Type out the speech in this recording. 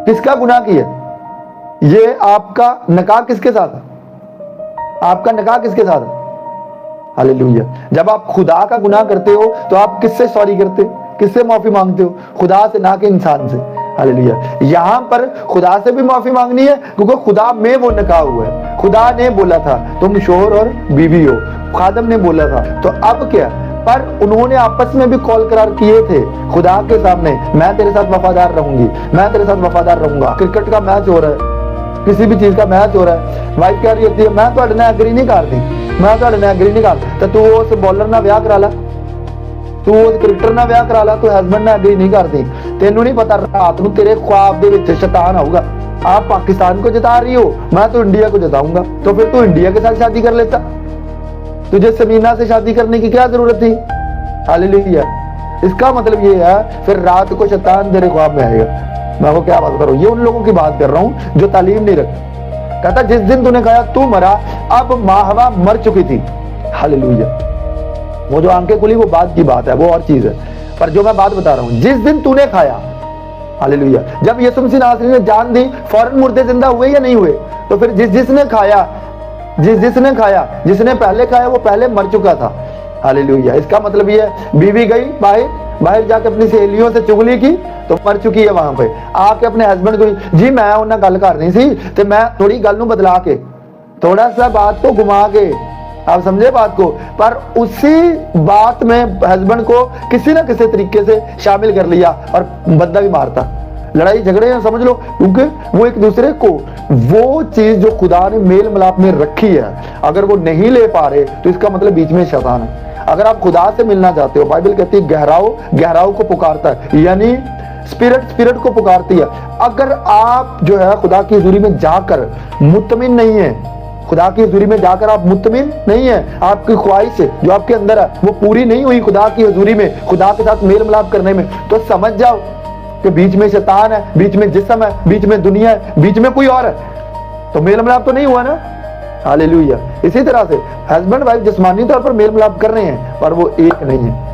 کس کا گناہ کیا؟ یہ آپ کا نکاح کس کے ساتھ ہے؟ آپ کا نکاح کس کے ساتھ ہے؟ ہاللیلویا۔ جب آپ خدا کا گناہ کرتے ہو تو آپ کس سے سوری کرتے ہو؟ کس سے معافی مانگتے ہو؟ خدا سے، نہ کہ انسان سے۔ ہاللیلویا۔ یہاں پر خدا سے بھی معافی مانگنی ہے کیونکہ خدا میں وہ نکاح ہوا ہے۔ خدا نے بولا تھا تم شوہر اور بیوی ہو، خادم نے بولا تھا، تو اب کیا؟ پر انہوں نے آپس میں بھی کال قرار کیے تھے خدا کے سامنے، میں تیرے ساتھ وفادار رہوں گی، میں تیرے ساتھ وفادار رہوں گا۔ کرکٹ کا میچ ہو رہا ہے، کسی بھی چیز کا میچ ہو رہا ہے، وائف کہہ رہی ہوتی ہے میں تہاڈے نال ایگری نہیں کرتی، میں تہاڈے نال ایگری نہیں کرتا، تو اس بالر نال ویاہ کرا لا، تو اس کرکٹر نال ویاہ کرا لا، تو ہسبینڈ نال ایگری نہیں کرتی۔ تینوں نہیں پتا رات نو تیرے خواب دے وچ شیطان آؤ گا، آپ پاکستان کو جتا رہی ہو، میں تو انڈیا کو جتاؤں گا، تو پھر تو انڈیا کے ساتھ شادی کر لیتا، تجھے سمینا سے شادی کرنے کی کیا ضرورت تھی؟ ہاللیلویا۔ اس کا مطلب یہ ہے پھر رات کو شیطان تیرے خواب میں آئے گا۔ میں وہ کیا بات کر رہا ہوں؟ یہ ان لوگوں کی بات کر رہا ہوں جو تعلیم نہیں رکھتے۔ کہتا جس دن تو نے کھایا تو مرا، اب ماہوا مر چکی تھی۔ ہاللیلویا۔ وہ جو آنکھیں کھلی وہ بات کی بات ہے، وہ اور چیز ہے، پر جو میں بات بتا رہا ہوں جس دن تو نے کھایا، ہاللیلویا، جب یسوع مسیح ناصری نے جان دی فوراً مردے زندہ ہوئے یا نہیں ہوئے؟ تو پھر جس نے کھایا، جس نے پہلے کھایا وہ پہلے مر چکا تھا۔ ہاللیلویا۔ اس کا مطلب یہ ہے بیوی گئی باہر جا کے اپنی سہیلیوں سے چغلی کی تو مر چکی ہے، وہاں پہ آ کے اپنے ہسبینڈ کو جی میں انہاں گل کرنی سی تے میں تھوڑی گل نو بدلا کے تھوڑا سا بات کو گھما کے، آپ سمجھے بات کو، پر اسی بات میں ہسبینڈ کو کسی نہ کسی طریقے سے شامل کر لیا اور بندہ بھی مارتا، لڑائی جھگڑے ہیں، سمجھ لو، کیونکہ وہ ایک دوسرے کو وہ چیز جو خدا نے میل ملاپ میں رکھی ہے اگر وہ نہیں لے پا رہے تو اس کا مطلب بیچ میں شیطان ہے۔ اگر آپ خدا سے ملنا چاہتے ہو، بائبل کہتی ہے گہراؤ کو پکارتا ہے، یعنی اسپرٹ کو پکارتی ہے۔ اگر آپ جو ہے خدا کی حضوری میں جا کر مطمئن نہیں ہیں، خدا کی حضوری میں جا کر آپ مطمئن نہیں ہیں، آپ کی خواہش جو آپ کے اندر ہے وہ پوری نہیں ہوئی خدا کی حضوری میں، خدا کے ساتھ میل ملاپ کرنے میں، تو سمجھ جاؤ کہ بیچ میں شیطان ہے، بیچ میں جسم ہے، بیچ میں دنیا ہے، بیچ میں کوئی اور ہے، تو میل ملاپ تو نہیں ہوا نا۔ ہاللیلویا۔ اسی طرح سے ہسبینڈ وائف جسمانی طور پر میل ملاپ کر رہے ہیں پر وہ ایک نہیں ہے۔